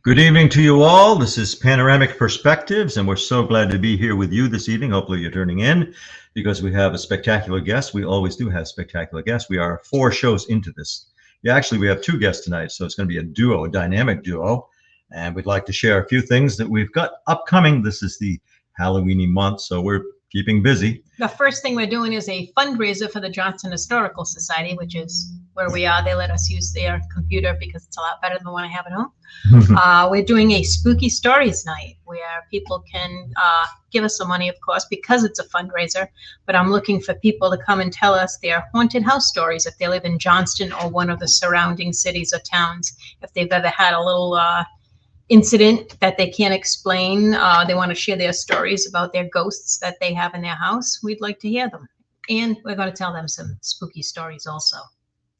Good evening to you all. This is Panoramic Perspectives, and we're so glad to be here with you this evening. Hopefully you're turning in because we have a spectacular guest. We always do have spectacular guests. We are 4 shows into this. Yeah, actually, we have 2 guests tonight, so it's going to be a duo, a dynamic duo. And we'd like to share a few things that we've got upcoming. This is the Halloweeny month, so we're keeping busy. The first thing we're doing is a fundraiser for the Johnson Historical Society, which is where we are. They let us use their computer because it's a lot better than the one I have at home. We're doing a spooky stories night where people can give us some money, of course, because it's a fundraiser. But I'm looking for people to come and tell us their haunted house stories if they live in Johnston or one of the surrounding cities or towns. If they've ever had a little incident that they can't explain, they want to share their stories about their ghosts that they have in their house, we'd like to hear them. And we're going to tell them some spooky stories also.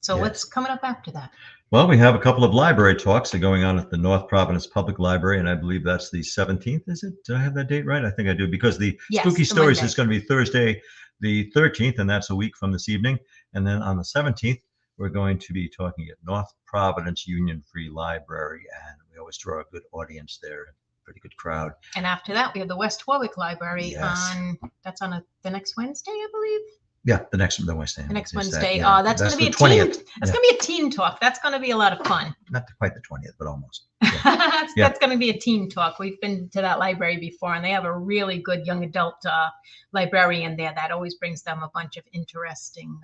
So What's coming up after that? Well, we have a couple of library talks that are going on at the North Providence Public Library, and I believe that's the 17th, is it? Do I have that date right? I think I do, because the Spooky Stories is going to be Thursday, the 13th, and that's a week from this evening. And then on the 17th, we're going to be talking at North Providence Union Free Library, and we always draw a good audience there, pretty good crowd. And after that, we have the West Warwick Library that's on the next Wednesday, I believe. Yeah, the next Wednesday. The next Wednesday. That's going to be a 20th. That's going to be a teen talk. That's going to be a lot of fun. Not quite the 20th, but almost. Yeah. That's going to be a teen talk. We've been to that library before, and they have a really good young adult librarian there that always brings them a bunch of interesting.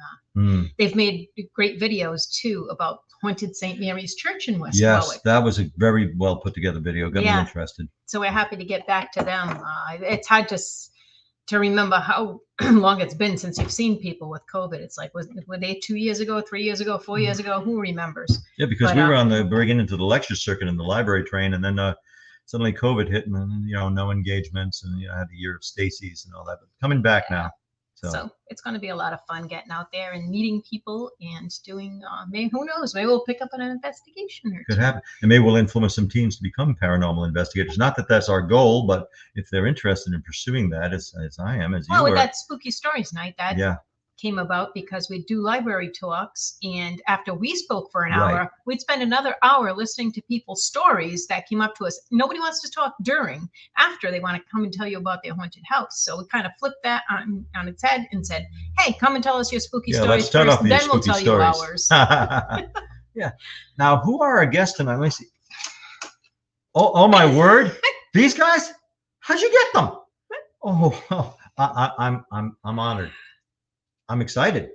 They've made great videos too about haunted St. Mary's Church in West Warwick. Yes, that was a very well put together video. Got me interested. So we're happy to get back to them. It's hard to remember how long it's been since you've seen people with COVID. It's like, were they 2 years ago, 3 years ago, 4 years ago? Who remembers? Yeah, because we were on the bringing into the lecture circuit in the library train, and then suddenly COVID hit, and then, no engagements, and I had the year of Stacy's and all that. But coming back now. So it's going to be a lot of fun getting out there and meeting people and doing, who knows, maybe we'll pick up on an investigation or two. Could happen. And maybe we'll influence some teens to become paranormal investigators. Not that that's our goal, but if they're interested in pursuing that, as I am, as you are. Well, with that Spooky Stories night, that came about because we do library talks, and after we spoke for an hour, we'd spend another hour listening to people's stories that came up to us. Nobody wants to talk during. After, they want to come and tell you about their haunted house. So we kind of flipped that on its head and said, hey, come and tell us your spooky stories first, then we'll tell you ours. Yeah. Now, who are our guests tonight? Let me see. Oh my word. These guys? How'd you get them? Oh, I'm honored. I'm excited.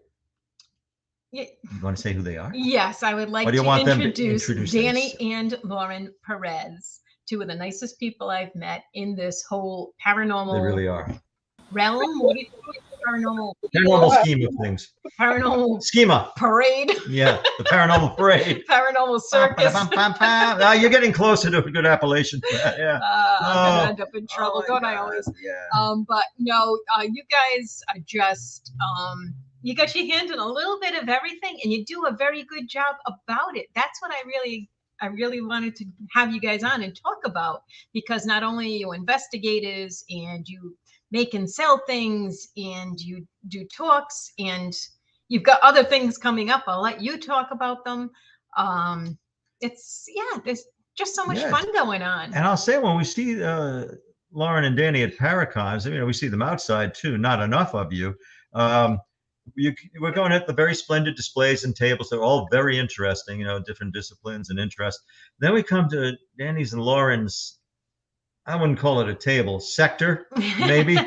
You want to say who they are? Yes, I would like to introduce Danny and Lauren Perez, 2 of the nicest people I've met in this whole paranormal. They really are. Realm. What do you think? Paranormal scheme of things. Paranormal schema. Parade. Yeah, the paranormal parade. Paranormal circus. You're getting closer to a good appellation. Yeah. I'm gonna end up in trouble, don't I always? Yeah. But no, you guys are just you got your hand in a little bit of everything, and you do a very good job about it. That's what I really wanted to have you guys on and talk about, because not only are you investigators and you make and sell things and you do talks, and you've got other things coming up. I'll let you talk about them. There's just so much fun going on. And I'll say, when we see Lauren and Danny at Paracons, we see them outside too. Not enough of you. We're going at the very splendid displays and tables. They're all very interesting, different disciplines and interests. Then we come to Danny's and Lauren's, I wouldn't call it a table, sector, maybe.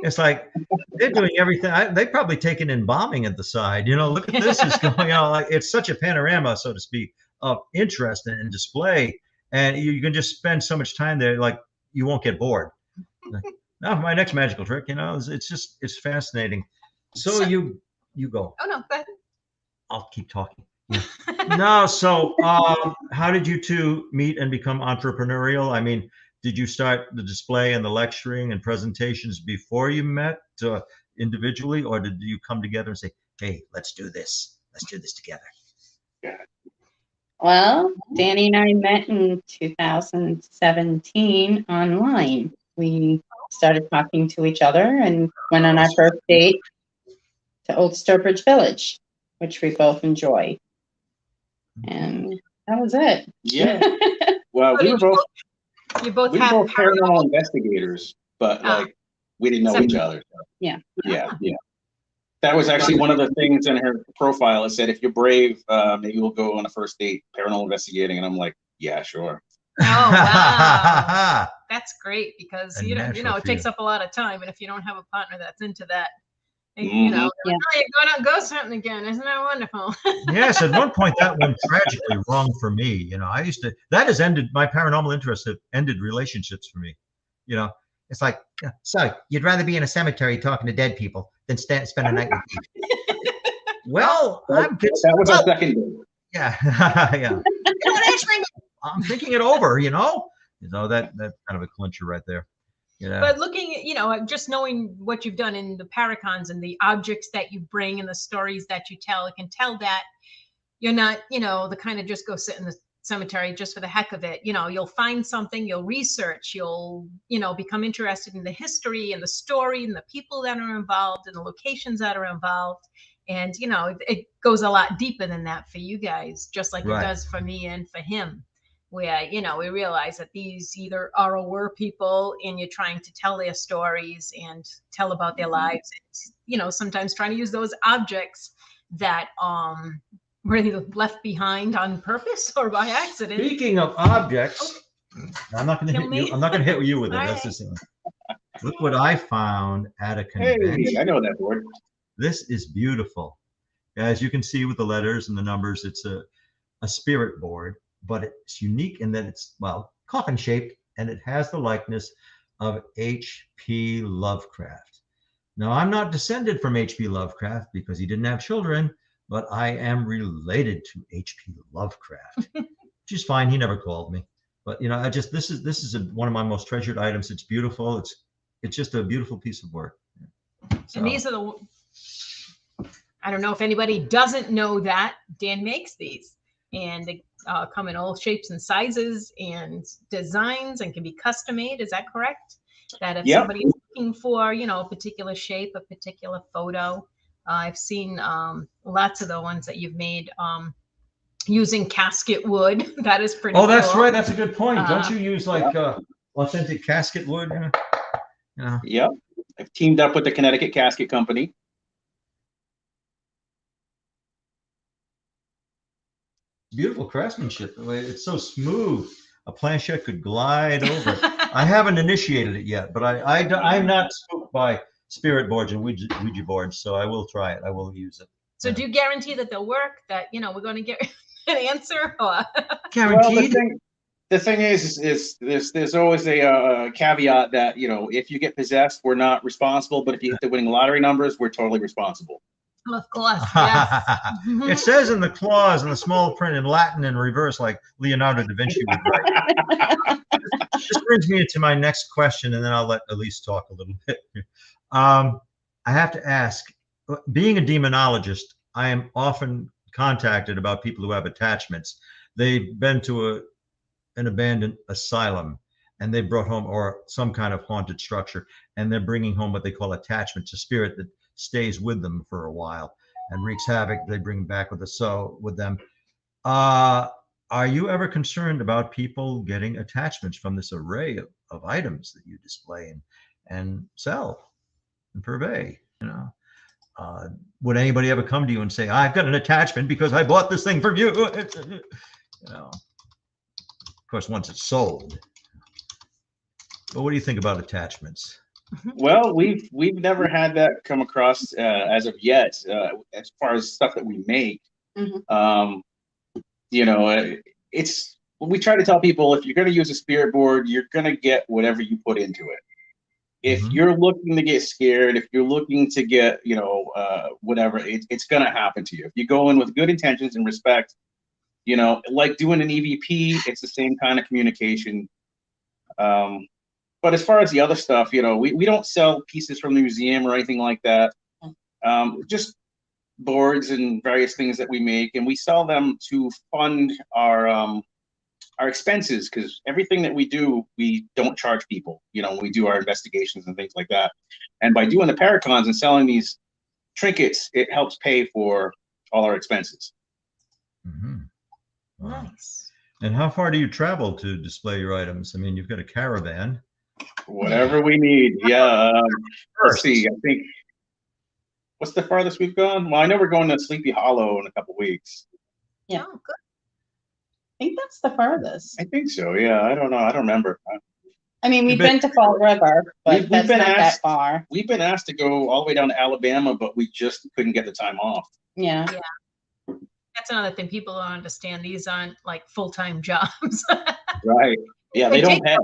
It's like they're doing everything. They've probably taken embalming at the side. Look at this is going on. Like, it's such a panorama, so to speak, of interest and display. And you can just spend so much time there, like you won't get bored. Now, for my next magical trick, it's fascinating. So you go. Oh, no, go ahead. I'll keep talking. Yeah. No, so how did you 2 meet and become entrepreneurial? I mean, did you start the display and the lecturing and presentations before you met individually, or did you come together and say, hey, let's do this. Let's do this together? Well, Danny and I met in 2017 online. We started talking to each other and went on our first date to Old Sturbridge Village, which we both enjoyed. And that was it. Yeah. Well, So we were both you both we were have both paranormal investigators, but Ah. like we didn't know each other. Yeah. Yeah. That was actually one of the things in her profile. It said, if you're brave, maybe we'll go on a first date paranormal investigating. And I'm like, yeah, sure. Oh, wow. That's great because, A you know, natural it takes fear. up a lot of time. And if you don't have a partner that's into that, you Mhm. know, Yeah. oh, you're going on ghost hunting again. Isn't that wonderful? Yes, at one point that went tragically wrong for me. You know, I used to, that has ended, my paranormal interests have ended relationships for me. You know, it's like, yeah, so you'd rather be in a cemetery talking to dead people than spend a night with me. Well, That was our second date. yeah, yeah. You're not answering. I'm thinking it over, you know? You know, that's kind of a clincher right there. Yeah. But looking at, you know, just knowing what you've done in the Paracons and the objects that you bring and the stories that you tell, I can tell that you're not, you know, the kind of just go sit in the cemetery just for the heck of it. You know, you'll find something, you'll research, you'll, you know, become interested in the history and the story and the people that are involved and the locations that are involved. And, you know, it goes a lot deeper than that for you guys, just like Right. it does for me and for him, where, you know, we realize that these either are or were people and you're trying to tell their stories and tell about their lives. And, you know, sometimes trying to use those objects that were they left behind on purpose or by accident. Speaking of objects, I'm not going to Kill hit you. me? I'm not going to hit you with it. All That's right. just, look what I found at a Hey, convention. I know that board. This is beautiful. As you can see with the letters and the numbers, it's a spirit board, but it's unique in that it's, well, coffin shaped, and it has the likeness of H.P. Lovecraft. Now, I'm not descended from H.P. Lovecraft because he didn't have children, but I am related to H.P. Lovecraft, which is fine. He never called me, but you know, I just this is one of my most treasured items. It's beautiful. It's just a beautiful piece of work. So, And these are I don't know if anybody doesn't know that Dan makes these, and they come in all shapes and sizes and designs and can be custom made. Is that correct? That if Yep. somebody is looking for, you know, a particular shape, a particular photo, I've seen lots of the ones that you've made using casket wood. That is pretty. oh, that's cool. right. That's a good point. Don't you use like authentic casket wood? Yeah. Yep. I've teamed up with the Connecticut Casket Company. Beautiful craftsmanship. The way it's so smooth, a planchette could glide over it. I haven't initiated it yet, but I'm not spooked by spirit boards and Ouija boards, so I will try it. I will use it. So do you guarantee that they'll work? That, you know, we're going to get an answer? Or? Guaranteed. Well, the thing is there's always a caveat that, you know, if you get possessed, we're not responsible, but if you hit the winning lottery numbers, we're totally responsible. Of course, yes. It says in the clause in the small print in Latin in reverse, like Leonardo da Vinci would write. This brings me into my next question, and then I'll let Elise talk a little bit. I have to ask, being a demonologist, I am often contacted about people who have attachments. They've been to an abandoned asylum, and they brought home, or some kind of haunted structure, and they're bringing home what they call attachments, a spirit that stays with them for a while and wreaks havoc. They bring back with them. Are you ever concerned about people getting attachments from this array of items that you display and sell and purvey? You know, would anybody ever come to you and say, "I've got an attachment because I bought this thing from you"? You know, of course, once it's sold. But what do you think about attachments? Well, we've never had that come across as of yet. As far as stuff that we make, you know, it's we try to tell people, if you're going to use a spirit board, you're going to get whatever you put into it. If you're looking to get scared, if you're looking to get, you know, whatever, it's going to happen to you. If you go in with good intentions and respect, you know, like doing an EVP, it's the same kind of communication. But as far as the other stuff, you know, we don't sell pieces from the museum or anything like that. Just boards and various things that we make, and we sell them to fund our expenses, because everything that we do, we don't charge people. You know, we do our investigations and things like that. And by doing the Paracons and selling these trinkets, it helps pay for all our expenses. Wow. Nice. And how far do you travel to display your items? I mean, you've got a caravan. Whatever we need. Yeah. Let's see. I think, what's the farthest we've gone? Well, I know we're going to Sleepy Hollow in a couple weeks. Yeah. Oh, good. I think that's the farthest. I think so. Yeah. I don't know. I don't remember. I mean, we've But- been to Fall River, but We've that's been not that asked- far. We've been asked to go all the way down to Alabama, but we just couldn't get the time off. Yeah. That's another thing people don't understand. These aren't like full-time jobs. Right. Yeah, they don't pay.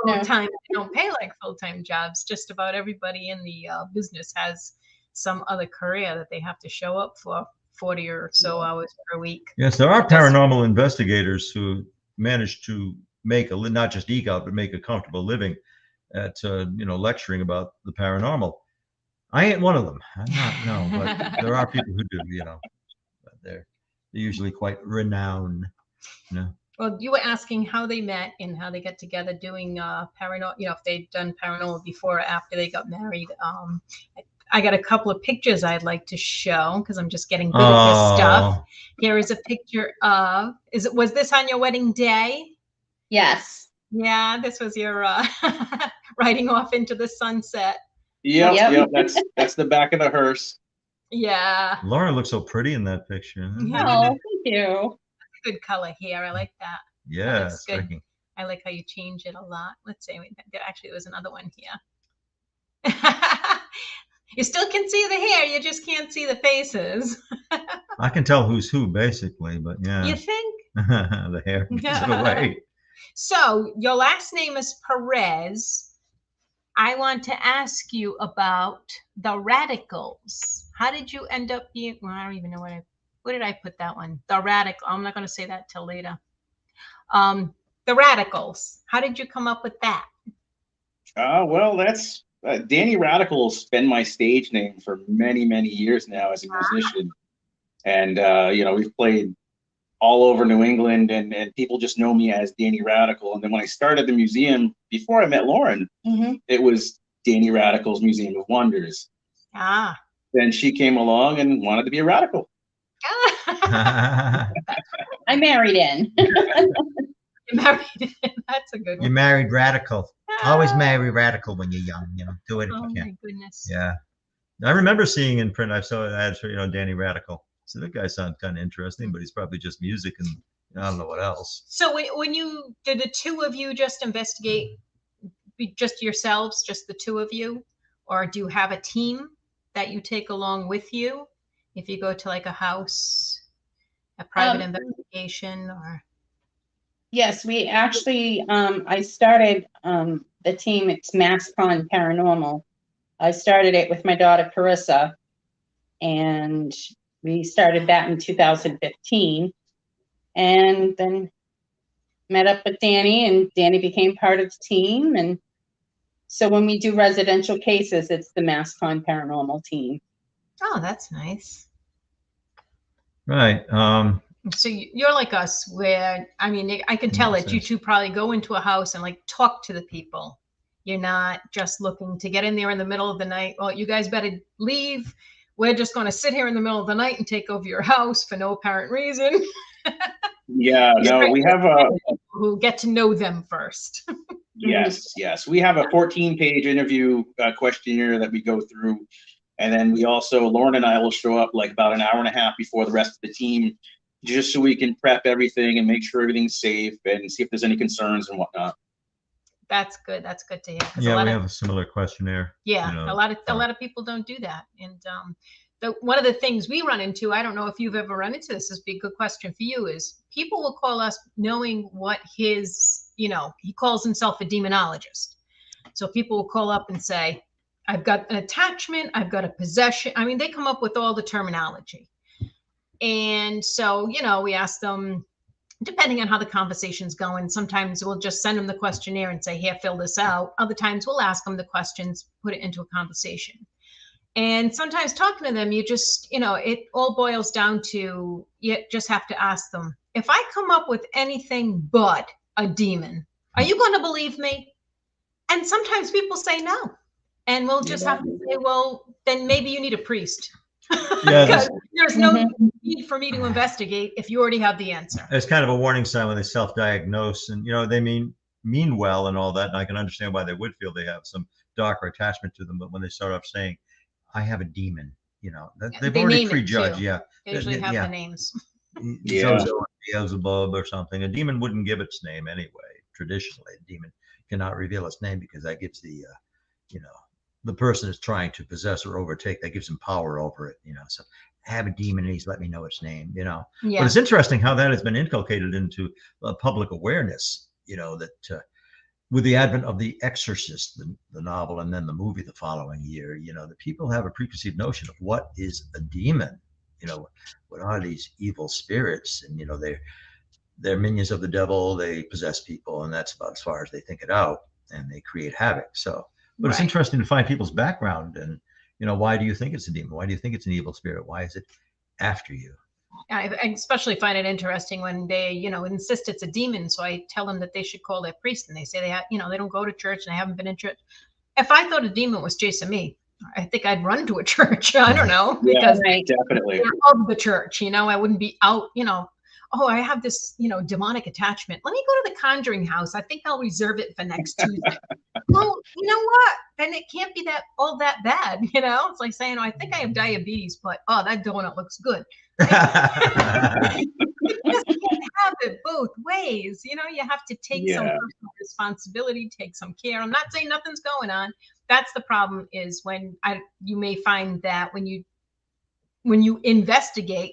Full-time, they don't pay like full-time jobs. Just about everybody in the business has some other career that they have to show up for 40 or so hours per week. Yes, there are paranormal investigators who manage to make not just eke out, but make a comfortable living at lecturing about the paranormal. I ain't one of them. I'm not, no, but there are people who do. But they're usually quite renowned. Well, you were asking how they met and how they got together doing paranormal. If they'd done paranormal before or after they got married. I got a couple of pictures I'd like to show because I'm just getting good at this stuff. Here is a picture of. Was this on your wedding day? Yes. Yeah, this was your riding off into the sunset. Yep. That's the back of the hearse. Yeah. Laura looks so pretty in that picture. Oh, thank you. Good color here. I like that. Yeah, looks good. striking. I like how you change it a lot. Let's see. Actually, there was another one here. You still can see the hair. You just can't see the faces. I can tell who's who, basically, but yeah. You think? The hair gives it away. So your last name is Perez. I want to ask you about the Radikals. How did you end up being? Well, I don't even know where did I put that one? The Radical. I'm not going to say that till later. The Radikals. How did you come up with that? Well, that's Danny Radikals been my stage name for many, many years now as a musician. And, we've played all over New England and people just know me as Danny Radical. And then when I started the museum, before I met Lauren, it was Danny Radical's Museum of Wonders. Then she came along and wanted to be a radical. I married in. You married in. That's a good one. You married radical. Always marry radical when you're young. Do it if Oh you can. my goodness. Yeah, I remember seeing in print. I saw ads for Danny Radical. So that guy sounds kind of interesting, but he's probably just music and I don't know what else. So when you did, the two of you just investigate, just yourselves, just the two of you, or do you have a team that you take along with you if you go to like a house, a private investigation, or? Yes, we actually, I started the team, it's MassCon Paranormal. I started it with my daughter, Carissa, and we started that in 2015, and then met up with Danny, and Danny became part of the team. And so when we do residential cases, it's the MassCon Paranormal team. Oh, that's nice. Right. So you're like us, where I mean, I can tell that you two probably go into a house and like talk to the people. You're not just looking to get in there in the middle of the night. Well, you guys better leave. We're just going to sit here in the middle of the night and take over your house for no apparent reason. Yeah, no, we have who get to know them first. Yes. We have a 14-page interview questionnaire that we go through. And then we also, Lauren and I will show up like about an hour and a half before the rest of the team, just so we can prep everything and make sure everything's safe and see if there's any concerns and whatnot. That's good. That's good to hear. Yeah, we have a similar questionnaire. Yeah, a lot of people don't do that. And one of the things we run into, I don't know if you've ever run into this, would be a good question for you, is people will call us knowing what his, he calls himself a demonologist. So people will call up and say, I've got an attachment, I've got a possession. I mean, they come up with all the terminology. And so, we ask them, depending on how the conversation's going, sometimes we'll just send them the questionnaire and say, here, fill this out. Other times we'll ask them the questions, put it into a conversation. And sometimes talking to them, you just, it all boils down to, you just have to ask them, if I come up with anything but a demon, are you going to believe me? And sometimes people say no. And we'll just have to say, well, then maybe you need a priest. Yeah, Because there's no Mhm. need for me to investigate if you already have the answer. it's kind of a warning sign when they self-diagnose, and they mean well and all that, and I can understand why they would feel they have some darker attachment to them. But when they start off saying, "I have a demon," they've They already name it, prejudged. too. Yeah, They usually have yeah. the names. Yeah. Zozo or Beelzebub or something. A demon wouldn't give its name anyway. Traditionally, a demon cannot reveal its name because that gives you know, the person is trying to possess or overtake. That gives him power over it. So I have a demon, and he's let me know its name. But Yeah. it's interesting how that has been inculcated into public awareness. That with the advent of the Exorcist, the novel, and then the movie the following year, the people have a preconceived notion of what is a demon. What are these evil spirits? And they're minions of the devil. They possess people, and that's about as far as they think it out. And they create havoc. So, but it's Right. interesting to find people's background and why do you think it's a demon? Why do you think it's an evil spirit? Why is it after you? I especially find it interesting when they, insist it's a demon. So I tell them that they should call their priest, and they say they don't go to church and they haven't been in church. If I thought a demon was chasing me, I think I'd run to a church. I don't know, because Right. Definitely. they're of the church. I wouldn't be out. Oh, I have this, demonic attachment. Let me go to the Conjuring house. I think I'll reserve it for next Tuesday. Well, you know what? Then it can't be all that bad. It's like saying, I think I have diabetes, but that donut looks good. You just can't have it both ways. You have to take some Yeah. personal responsibility, take some care. I'm not saying nothing's going on. That's the problem, is when you may find that when you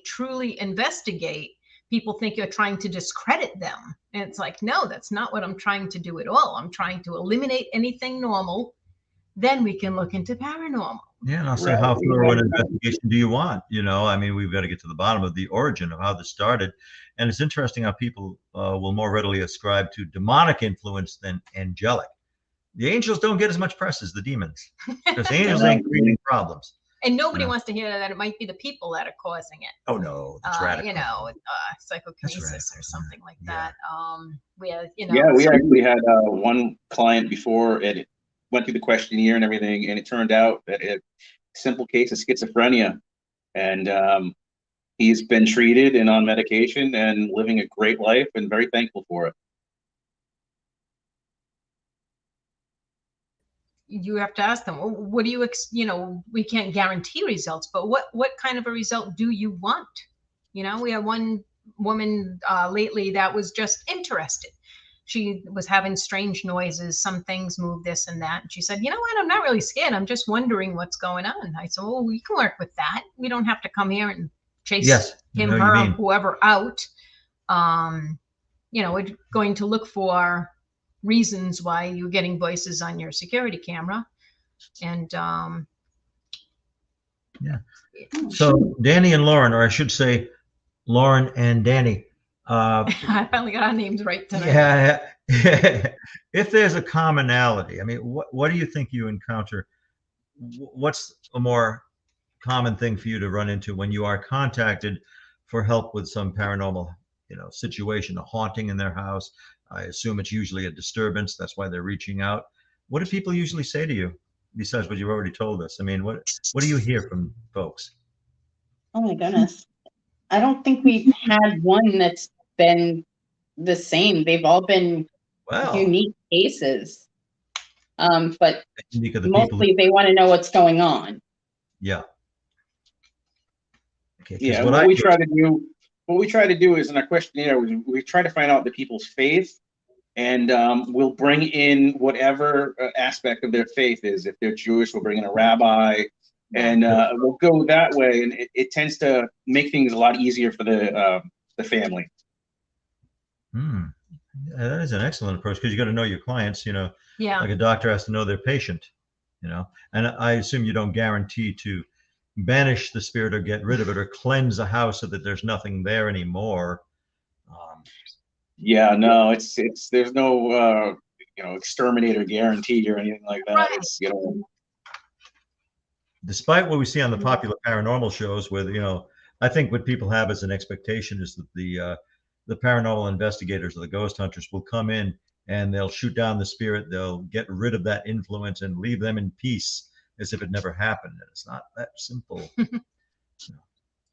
truly investigate, people think you're trying to discredit them. And it's like, no, that's not what I'm trying to do at all. I'm trying to eliminate anything normal. Then we can look into paranormal. Yeah, and I'll say, Right. how thorough an investigation do you want? We've got to get to the bottom of the origin of how this started. And it's interesting how people will more readily ascribe to demonic influence than angelic. The angels don't get as much press as the demons, because the angels ain't creating problems. And nobody Yeah. wants to hear that it might be the people that are causing it. Oh no, that's radical. Psychokinesis or something like that. Where Yeah, we actually had one client before it went through the questionnaire and everything, and it turned out that a simple case of schizophrenia, and he's been treated and on medication and living a great life, and very thankful for it. you have to ask them, well, what do you, we can't guarantee results, but what kind of a result do you want? We had one woman lately that was just interested. She was having strange noises, some things move, this and that. And she said, you know what, I'm not really scared. I'm just wondering what's going on. I said, well, we can work with that. We don't have to come here and chase him, her, whoever out. We're going to look for reasons why you're getting voices on your security camera. And So Danny and Lauren, or I should say Lauren and Danny. I finally got our names right tonight. Yeah. If there's a commonality, what do you think you encounter? What's a more common thing for you to run into when you are contacted for help with some paranormal, situation, a haunting in their house? I assume it's usually a disturbance. That's why they're reaching out. What do people usually say to you besides what you've already told us? What do you hear from folks? Oh my goodness. I don't think we've had one that's been the same. They've all been unique cases. But mostly they want to know what's going on. Yeah. Okay, yeah. What we try to do is in our questionnaire, we try to find out the people's faith, and we'll bring in whatever aspect of their faith is. If they're Jewish, we'll bring in a rabbi, and we'll go that way. And it tends to make things a lot easier for the family. That is an excellent approach, because you got to know your clients. Like a doctor has to know their patient. And I assume you don't guarantee to banish the spirit or get rid of it or cleanse a house so that there's nothing there anymore. Yeah, no, it's there's no exterminator guarantee or anything like that. Right. It's despite what we see on the popular paranormal shows, where I think what people have as an expectation is that the paranormal investigators or the ghost hunters will come in and they'll shoot down the spirit, they'll get rid of that influence and leave them in peace as if it never happened. And it's not that simple.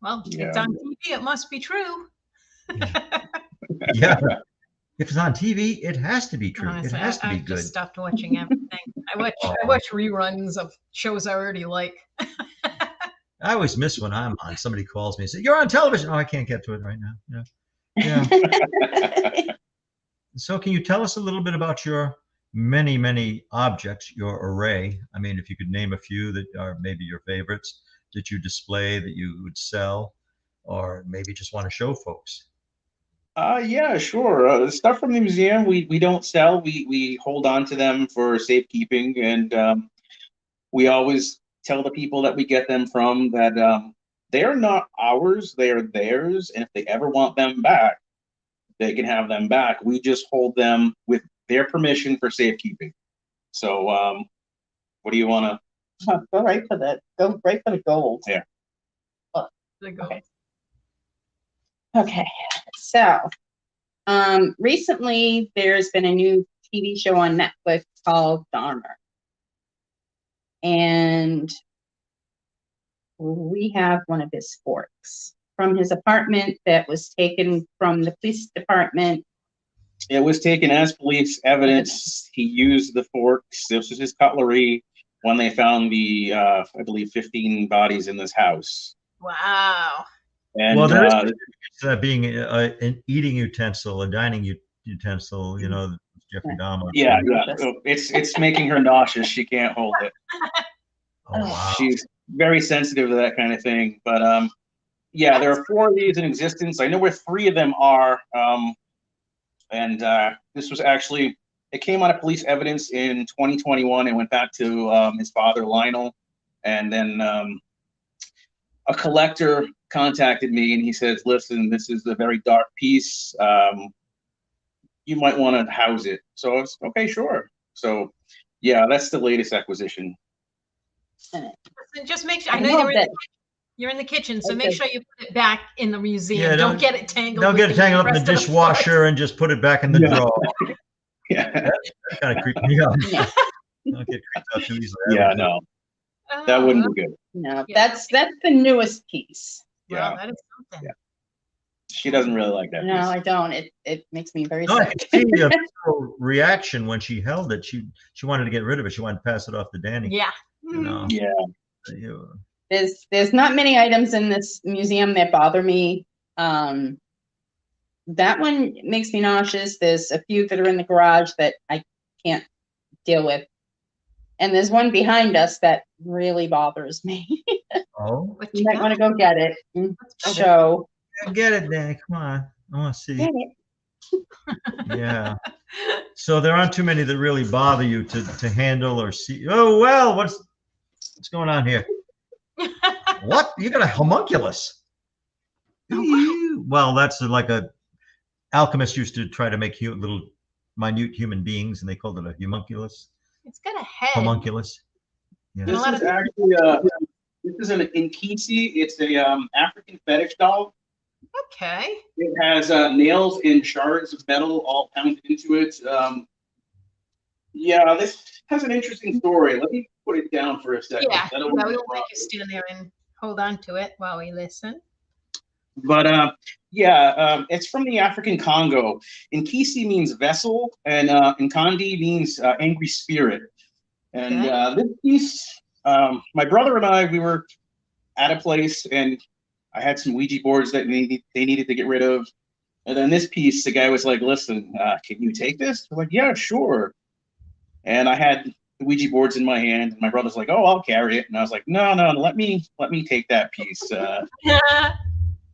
Well, Yeah. it's on TV. It must be true. Yeah. If it's on TV, it has to be true. Honestly, It has to be I've good. just stopped watching everything. I watch reruns of shows I already like. I always miss when I'm on. Somebody calls me and says, "You're on television." Oh, I can't get to it right now. Yeah. So can you tell us a little bit about your many, many objects, your array? I mean, if you could name a few that are maybe your favorites that you display, that you would sell, or maybe just want to show folks. Yeah, sure. The stuff from the museum we don't sell. We hold on to them for safekeeping, and we always tell the people that we get them from that they are not ours, they are theirs, and if they ever want them back, they can have them back. We just hold them with their permission for safekeeping. So, what do you want to? Go right for the gold. Yeah. Okay. Okay. So, recently there's been a new TV show on Netflix called Dahmer. And we have one of his forks from his apartment that was taken from the police department. It was taken as police evidence. He used the forks. This was his cutlery when they found the, I believe, 15 bodies in this house. Wow. And Well, there is being an eating utensil, a dining utensil. You know, Jeffrey Dahmer. yeah. It's making her nauseous. She can't hold it. Oh, wow. She's very sensitive to that kind of thing. But yeah, there are 4 of these in existence. I know where 3 of them are. And this was actually, it came out of police evidence in 2021 and went back to his father, Lionel. And then a collector contacted me and he says, listen, this is a very dark piece. You might want to house it. So I was, okay, sure. So yeah, that's the latest acquisition. Just make sure, I know you're in the kitchen, so make sure you put it back in the museum. Yeah, don't get it tangled. Don't get it tangled up in the dishwasher and just put it back in the drawer. Yeah. That kind of creeped me out. Don't get creeped out too easily. Yeah, no. That wouldn't be good. No, that's the newest piece. Well, Yeah. that is something. Yeah. She doesn't really like that. No, piece. I don't. It makes me very No, I sick. can see her reaction when she held it. She wanted to get rid of it. She wanted to pass it off to Danny. Yeah. You know. Yeah. There's not many items in this museum that bother me. That one makes me nauseous. There's a few that are in the garage that I can't deal with. And there's one behind us that really bothers me. Oh, You might want to go get it and show. get it, Danny. Come on. I want to see. Get it. Yeah. So there aren't too many that really bother you to handle or see. Oh, well, what's going on here? What? You got a homunculus? Well, that's like a alchemist used to try to make little minute human beings, and they called it a homunculus. It's got a head. Homunculus. Yeah. This is actually this is an Inkisi. It's a African fetish doll. Okay. It has nails and shards of metal all pounded into it. Yeah, this has an interesting story. Let me put it down for a second. Yeah, we won't make you stand there and hold on to it while we listen. But yeah, it's from the African Congo. Inkisi means vessel, and Nkandi means angry spirit. And this piece, my brother and I, we were at a place, and I had some Ouija boards that they needed to get rid of. And then this piece, the guy was like, listen, can you take this? We're like, yeah, sure. And I had the Ouija boards in my hand, and my brother's like, oh, I'll carry it. And I was like, no, let me take that piece.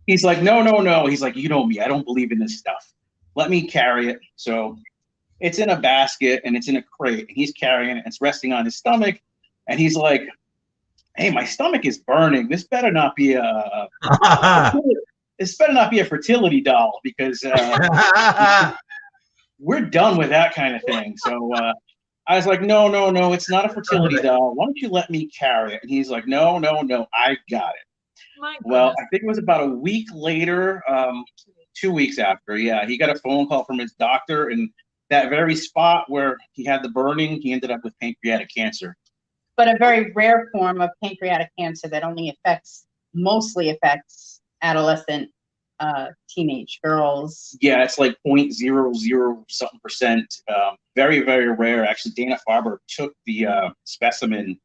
He's like, no. He's like, you know me, I don't believe in this stuff. Let me carry it. So it's in a basket and it's in a crate, and he's carrying it. It's resting on his stomach, and he's like, hey, my stomach is burning. This better not be a fertility doll, because we're done with that kind of thing. So I was like, no, it's not a fertility doll. Why don't you let me carry it? And he's like, no, I got it. Well, I think it was about a week later, 2 weeks after, yeah, he got a phone call from his doctor, and that very spot where he had the burning, he ended up with pancreatic cancer. But a very rare form of pancreatic cancer that only affects mostly affects adolescent teenage girls. Yeah, it's like 0.00 something percent. Very, very rare. Actually, Dana-Farber took the specimen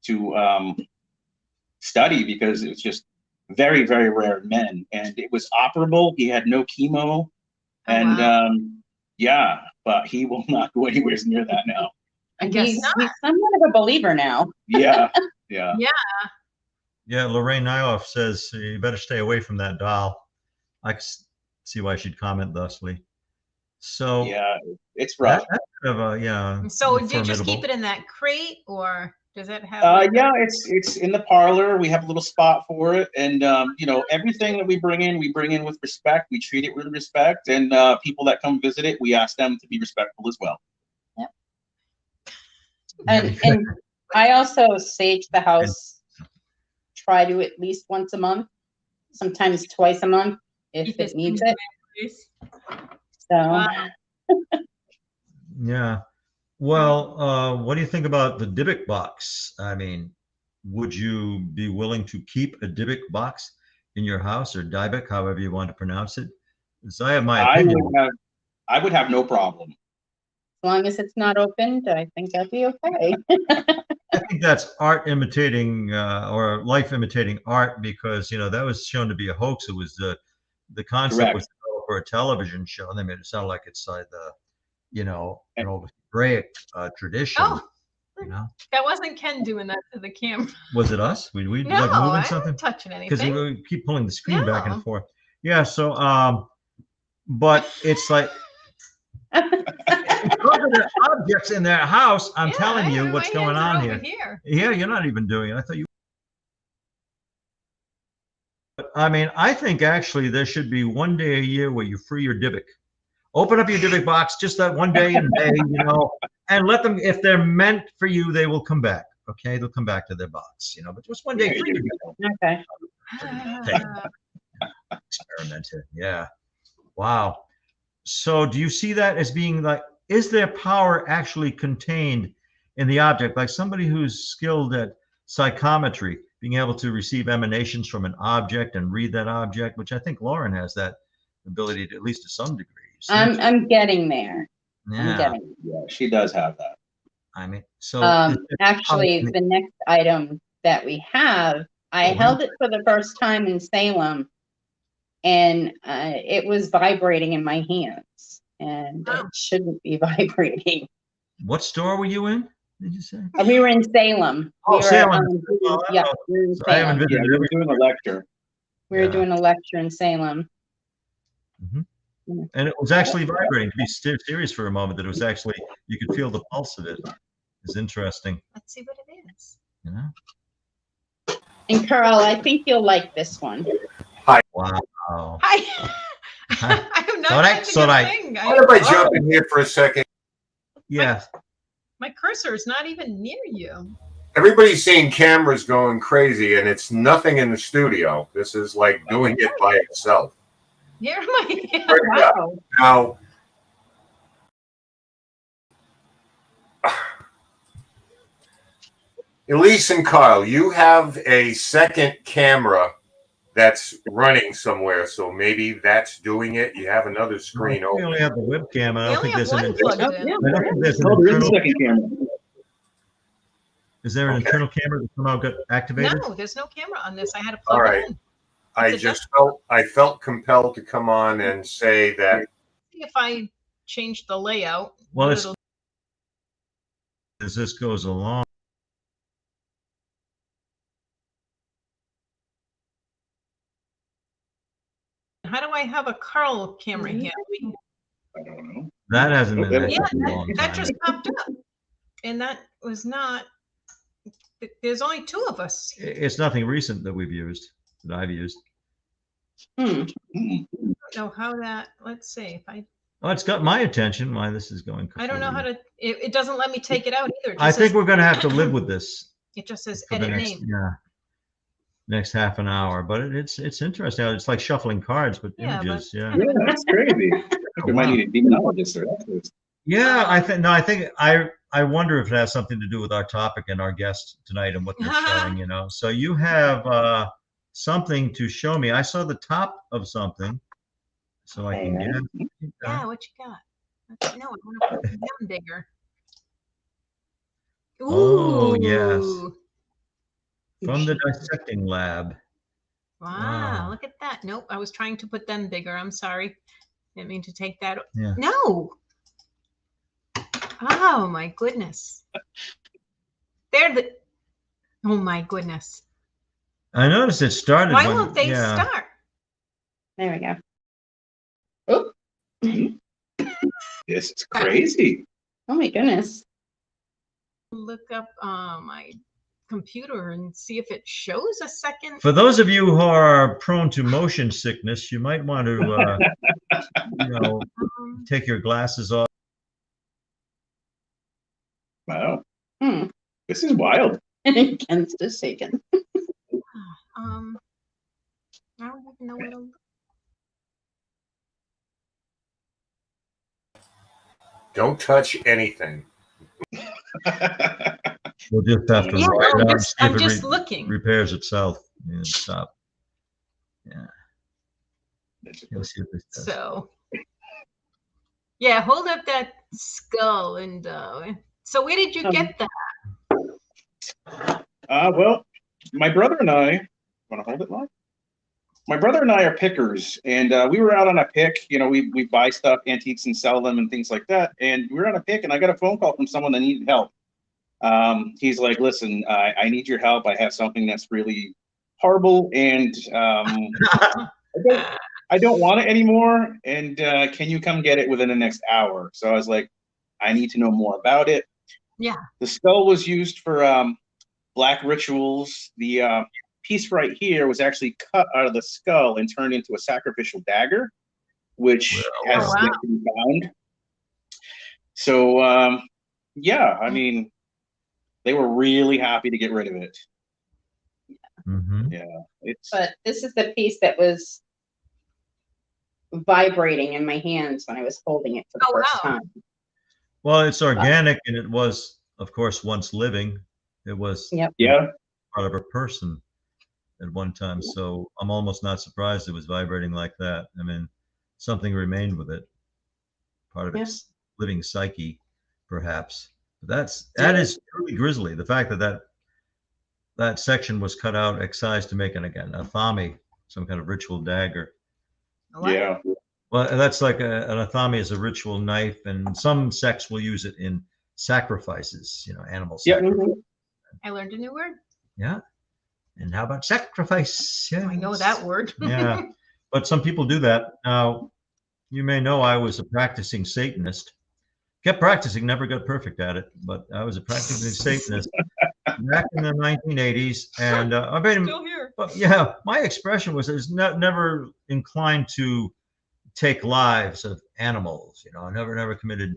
to study because it was just very, very rare in men, and it was operable. He had no chemo, and wow. yeah, but he will not go anywhere near that now. I guess He's not. somewhat of a believer now. Yeah, yeah. Yeah, Lorraine Nyhoff says you better stay away from that doll. I can see why she'd comment thusly. So Yeah, it's rough. that's kind of a, yeah. So do you just formidable. keep it in that crate, or does it have? Yeah, it's in the parlor. We have a little spot for it, and you know, everything that we bring in with respect. We treat it with respect, and people that come visit it, we ask them to be respectful as well. Yep. And I also sage the house. Try to at least once a month, sometimes twice a month if it needs it. So. Wow. Yeah. Well, what do you think about the Dybbuk box? I mean, would you be willing to keep a Dybbuk box in your house, or Dybbuk, however you want to pronounce it? Because I have my opinion. I would have no problem. As long as it's not opened, I think I'll be okay. I think that's art imitating or life imitating art, because you know that was shown to be a hoax. It was the concept Correct. was developed for a television show, and they made it sound like it's the an old Hebraic tradition. Oh, you know, that wasn't Ken doing that to the camera. was it us? We No, like moving I wasn't something touching because anything. we keep pulling the screen back No. and forth. Yeah. So, but it's like. Because of the objects in their house, I'm telling you what's going on here. Yeah, you're not even doing it. I thought you. But I mean, I think actually there should be one day a year where you free your Dybbuk. Open up your Dybbuk box just that one day in May, and let them. If they're meant for you, they will come back. Okay, they'll come back to their box, but just one day free. Okay. Experiment here. Yeah. Wow. So do you see that as being like, is there power actually contained in the object? Like somebody who's skilled at psychometry, being able to receive emanations from an object and read that object, which I think Lauren has that ability to, at least to some degree. I'm getting there. Yeah. I'm getting Yeah, she does have that. I mean, so actually, the next item that we have, I held it for the first time in Salem, and it was vibrating in my hands, and it shouldn't be vibrating. What store were you in? Did you say? We were in Salem. Oh, Salem. Yeah, we were in I haven't Salem. visited. Yeah, we were doing a lecture. We were doing a lecture in Salem. Mm-hmm. And it was actually vibrating. To be serious for a moment, that it was actually, you could feel the pulse of it. It's interesting. Let's see what it is. And Carl, I think you'll like this one. Hi. Wow. Hi. I am not So touching a thing. What if I jump in here for a second? Yes. My cursor is not even near you. Everybody's seeing cameras going crazy, and it's nothing in the studio. This is like doing it by itself. Here my Wow. Now, Elise and Kyle, you have a second camera that's running somewhere, so maybe that's doing it. You have another screen We open. only have the webcam. I We don't think only have there's an one plugged in. I don't think there's an Oh, there is a internal. second camera. Is there an internal camera that somehow got activated? No, there's no camera on this. I had to plug All right. it in. I felt compelled to come on and say that. See if I change the layout. Well, what it's it'll- as this goes along. How do I have a Carl camera here? I don't know. That hasn't been. Yeah, active Yeah, in a long that time. just popped up. And that was not, there's only two of us. It's nothing recent that we've used, that I've used. Hmm. I don't know how that, let's see if Oh, it's got my attention. Why this is going. I don't know how to, it doesn't let me take it out either. It I just think says- we're going to have to live with this It just says for the edit next, name. next half an hour. But it's interesting. It's like shuffling cards, but Yeah, but- images. Yeah. Yeah, that's crazy. I think we might need a demonologist or that. Yeah, I wonder if it has something to do with our topic and our guest tonight and what they're showing. So you have something to show me. I saw the top of something, so I can get. Yeah, what you got? No, I want to put them down bigger. Ooh. Oh, yes. From the dissecting lab. Wow, look at that. Nope, I was trying to put them bigger. I'm sorry. Didn't mean to take that. Yeah. No. Oh my goodness. They're the. Oh my goodness. I noticed it started. Why won't they yeah. start? There we go. Oh. This is crazy. Oh my goodness. Look up my computer and see if it shows a second. For those of you who are prone to motion sickness, you might want to, take your glasses off. Wow. This is wild. Ken's just shaking. I don't even know where to look. Don't touch anything. We'll just have to. Yeah, write it out and see if I'm it just looking. repairs itself. Yeah, stop. Yeah. You'll see what this does. So, yeah, hold up that skull and. So where did you get that? Well, my brother and I. Want to hold it live? My brother and I are pickers, and we were out on a pick. You know, we buy stuff, antiques, and sell them and things like that. And we were on a pick, and I got a phone call from someone that needed help. He's like, "Listen, I need your help. I have something that's really horrible, and I don't want it anymore. And can you come get it within the next hour?" So I was like, "I need to know more about it." Yeah. The skull was used for black rituals. The piece right here was actually cut out of the skull and turned into a sacrificial dagger, which has yet to be found. So, yeah, I mean, they were really happy to get rid of it. Mm-hmm. Yeah, But this is the piece that was vibrating in my hands when I was holding it for the first time. Well, it's organic, and it was, of course, once living. It was part of a person at one time. So I'm almost not surprised it was vibrating like that. I mean, something remained with it, part of its living psyche, perhaps. But that is truly grisly. The fact that section was cut out, excised to make an athame, some kind of ritual dagger. Yeah. Well, that's like an athame is a ritual knife, and some sects will use it in sacrifices, animal sacrifice. I learned a new word. Yeah. And how about sacrifice? Yes. I know that word. Yeah. But some people do that. Now, you may know I was a practicing Satanist. Kept practicing, never got perfect at it, but I was a practicing Satanist back in the 1980s. And I've been still here. But yeah, my expression was never inclined to take lives of animals. I never committed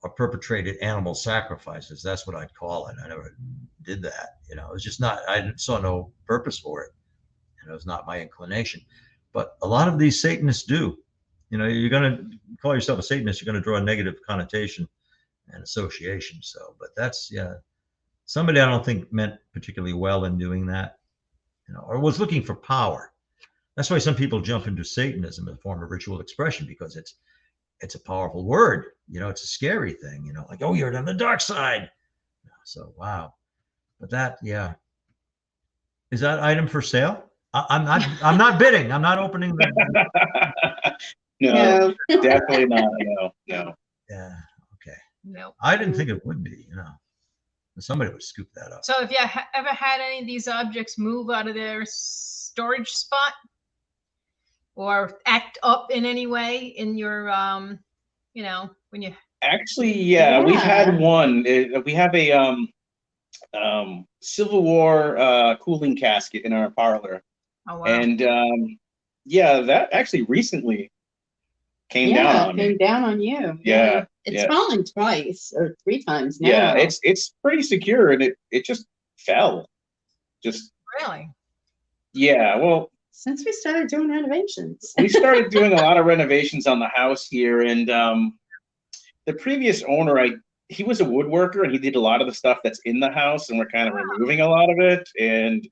or perpetrated animal sacrifices. That's what I'd call it. I never did that. It was just not, I saw no purpose for it. And it was not my inclination. But a lot of these Satanists do. You're going to call yourself a Satanist, you're going to draw a negative connotation and association. So, but that's, somebody I don't think meant particularly well in doing that, or was looking for power. That's why some people jump into Satanism as a form of ritual expression, because it's a powerful word. It's a scary thing, like, oh, you're on the dark side. So, wow. But that, is that item for sale? I'm not bidding. I'm not opening the. No, definitely not. No. Yeah. Okay. No. I didn't think it would be, somebody would scoop that up. So have you ever had any of these objects move out of their storage spot or act up in any way in your, when you. Actually, yeah. We've had one. We have a Civil War cooling casket in our parlor. Oh, wow. And that actually recently came down on me. Came down on you. Yeah. It's fallen twice or 3 times now. Yeah, it's pretty secure, and it just fell. Just really. Yeah, well, since we started doing renovations. We started doing a lot of renovations on the house here, and the previous owner, he was a woodworker, and he did a lot of the stuff that's in the house, and we're kind of removing a lot of it, and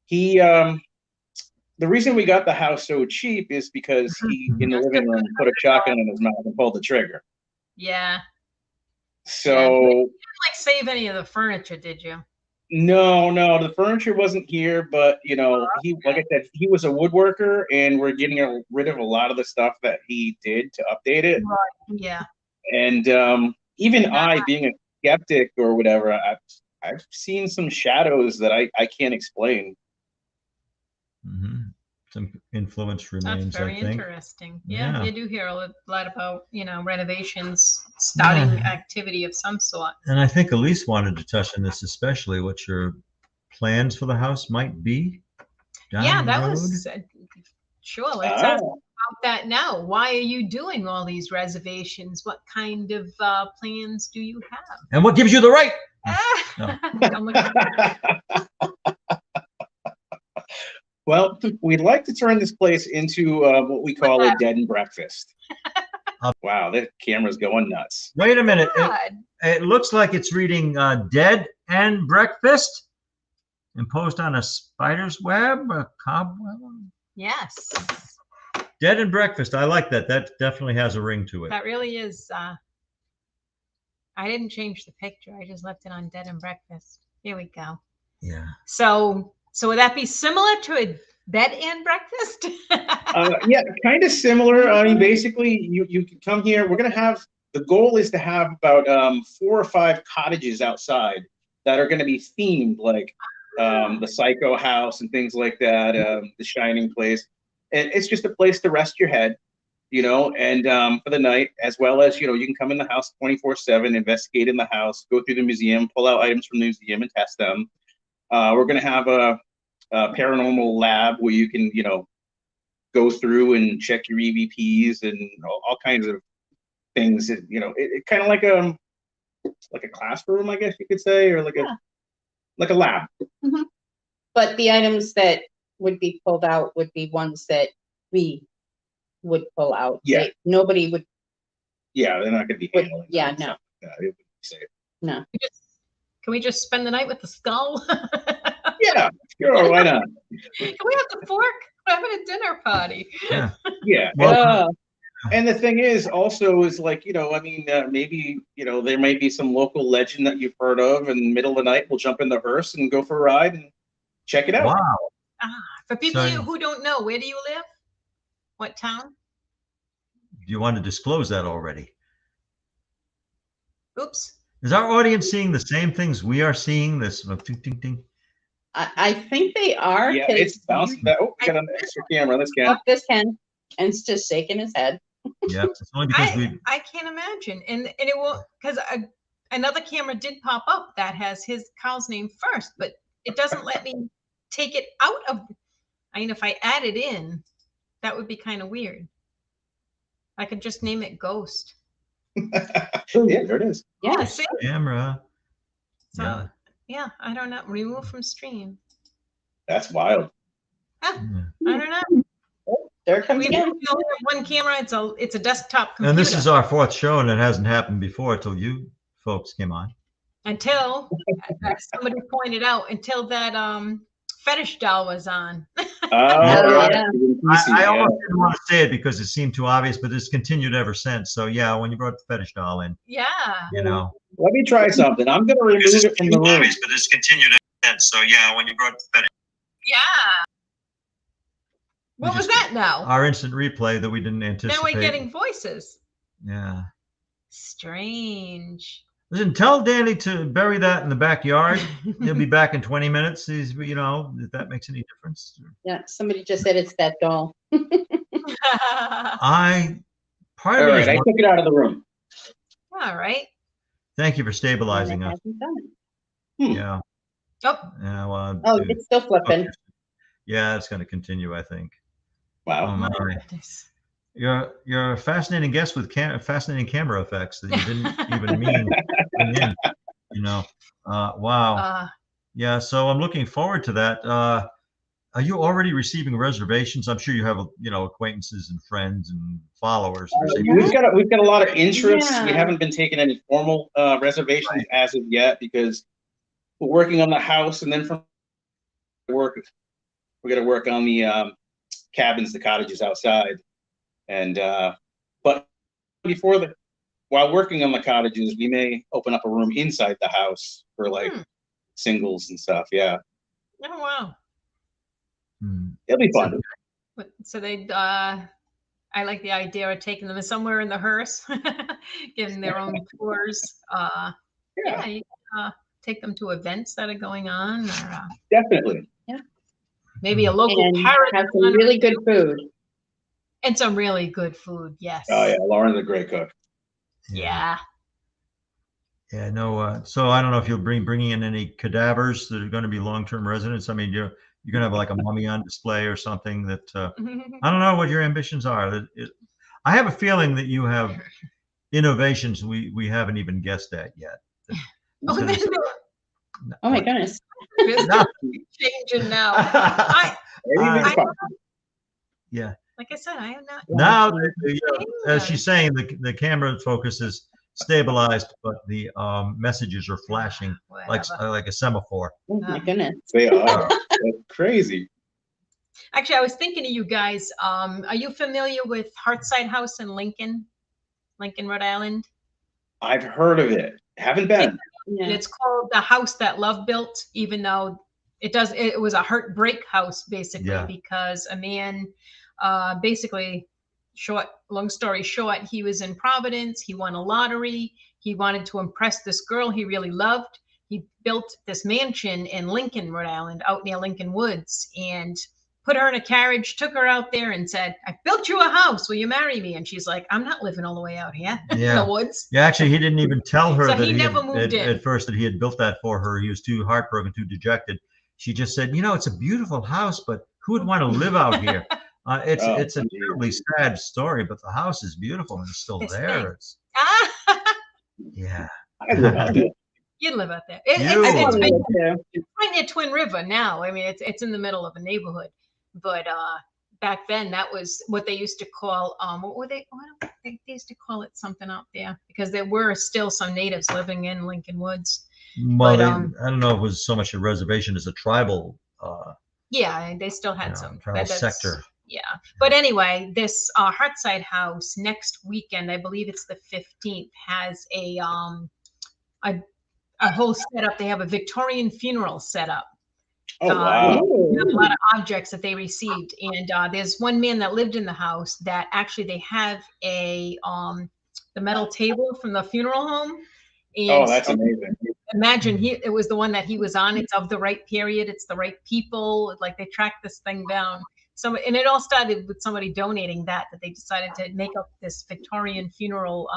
He the reason we got the house so cheap is because he in the living room put a shotgun in his mouth and pulled the trigger. Yeah. So Yeah. You didn't like save any of the furniture, did you? no, the furniture wasn't here, but you know, he like I said, he was a woodworker, and we're getting rid of a lot of the stuff that he did to update it. Right. Yeah. And even I, being a skeptic or whatever, I've seen some shadows that I can't explain. Mm-hmm. Some influence remains, That's very I think. interesting. Yeah, Yeah. you do hear a lot about, renovations, starting Yeah. activity of some sort. And I think Elise wanted to touch on this, especially what your plans for the house might be down Yeah, the that road. was sure. Let's ask Oh, about that now. Why are you doing all these reservations? What kind of plans do you have? And what gives you the right? No. I'm looking- well, we'd like to turn this place into what we call a dead and breakfast. Wow, that camera's going nuts. Wait a minute. God. It looks like it's reading dead and breakfast imposed on a spider's web, a cobweb. Yes, Dead and breakfast. I like that. That definitely has a ring to it. that really is. I didn't change the picture. I just left it on dead and breakfast. Here we go. Yeah. So would that be similar to a bed and breakfast? Yeah, kind of similar. I mean, basically, you can come here. We're gonna have the goal is to have about 4 or 5 cottages outside that are gonna be themed, like the Psycho House and things like that, the Shining Place. And it's just a place to rest your head, you know, and for the night, as well as, you know, you can come in the house 24/7, investigate in the house, go through the museum, pull out items from the museum and test them. We're gonna have a paranormal lab where you can, you know, go through and check your EVPs and all kinds of things. You know, it kind of like a classroom, I guess you could say, or like a lab. Mhm. But the items that would be pulled out would be ones that we would pull out. Yeah. Nobody would, Yeah, they're not going to be handling. yeah, that no. stuff. Yeah, it would be safe. no. Can we just spend the night with the skull? Yeah, sure, why not? Can we have the fork? We're having a dinner party. Yeah. Yeah. Well, And the thing is, also, is like, you know, I mean, maybe, you know, there might be some local legend that you've heard of, and in the middle of the night, we'll jump in the hearse and go for a ride and check it out. wow. For people So- who don't know, where do you live? What town? You want to disclose that already? Oops. Is our audience seeing the same things we are seeing? This ting, ting, ting. I think they are. Yeah, 'cause it's bouncing. Oh, we got an extra camera. Let's Oh, get. this Ken, and it's just shaking his head. Yeah, it's only because we. I can't imagine, and it will, because another camera did pop up that has his cow's name first, but it doesn't let me take it out of. I mean, if I add it in, that would be kind of weird. I could just name it Ghost. Yeah, there it is. Yeah, see? Camera. So Yeah. yeah, I don't know. Remove from stream. That's wild. Yeah. I don't know. There it comes We again. only have one camera. It's a desktop computer. And this is our 4th show, and it hasn't happened before till you folks came on. until somebody pointed out until that fetish doll was on. Oh, yeah. I almost didn't want to say it because it seemed too obvious, but it's continued ever since. So yeah, when you brought the fetish doll in, Yeah. you know. Let me try something. I'm going to remove it from the room. but it's continued ever since. So yeah, when you brought the fetish, Yeah. What was just- that now? our instant replay that we didn't anticipate. Now we're getting voices. Yeah. Strange. Listen, tell Danny to bury that in the backyard. He'll be back in 20 minutes. He's, you know, if that makes any difference. Yeah, somebody just said it's that doll. Part All of me right, is I wondering- took it out of the room. All right. thank you for stabilizing And us. it hasn't done it. Yeah. Oh, Yeah. Well. Oh, dude. it's still flipping. Yeah, it's going to continue, I think. Wow. Oh my my. goodness. You're a fascinating guest with fascinating camera effects that you didn't even mean to bring in, you know. Wow. Yeah, so I'm looking forward to that. Are you already receiving reservations? I'm sure you have, you know, acquaintances and friends and followers. We've got a lot of interest. We Yeah. haven't been taking any formal reservations as of yet because we're working on the house, and then from work We're gonna work on the cabins, the cottages outside, and but while working on the cottages, we may open up a room inside the house for like singles and stuff. Yeah. Oh wow. It'll be fun. So they I like the idea of taking them somewhere in the hearse, giving their own tours. Yeah, you can take them to events that are going on, or Definitely. maybe a local And parrot have some really good food. and some really good food. Yes. Oh yeah, Lauren's a great cook. Yeah. Yeah, no. So I don't know if you'll bringing in any cadavers that are going to be long-term residents. I mean, you're going to have like a mummy on display or something that I don't know what your ambitions are. I have a feeling that you have innovations we haven't even guessed at yet. Oh my goodness. Changing now. Yeah. Like I said, I am not. Now, as she's saying, the camera focus is stabilized, but the messages are flashing like a semaphore. Oh my goodness. They are. That's crazy. Actually, I was thinking of you guys. Are you familiar with Heartside House in Lincoln, Rhode Island? I've heard of it. Haven't been. And it's called The House That Love Built, even though it was a heartbreak house, basically, because a man, basically, long story short, he was in Providence. He won a lottery. He wanted to impress this girl he really loved. He built this mansion in Lincoln, Rhode Island, out near Lincoln Woods, and put her in a carriage, took her out there and said, I built you a house. Will you marry me? And she's like, I'm not living all the way out here in the woods. Yeah, actually, he didn't even tell her So that he never moved in. At first that he had built that for her. He was too heartbroken, too dejected. She just said, it's a beautiful house, but who would want to live out here? It's a terribly sad story, but the house is beautiful and it's still there. Yeah. I'd live out there. You'd live out there. It's right near Twin River now. I mean, it's in the middle of a neighborhood. But back then, that was what they used to call, what were they? They used to call it something out there because there were still some natives living in Lincoln Woods. Well, but, I don't know if it was so much a reservation as a tribal. Yeah, they still had some tribal sector. Yeah, but anyway, this Heartside House next weekend, I believe it's the 15th, has a whole setup. They have a Victorian funeral set up. Oh, wow. A lot of objects that they received, and there's one man that lived in the house that actually they have the metal table from the funeral home. And that's amazing. Imagine it was the one that he was on. It's of the right period. It's the right people. Like they tracked this thing down. And it all started with somebody donating that they decided to make up this Victorian funeral.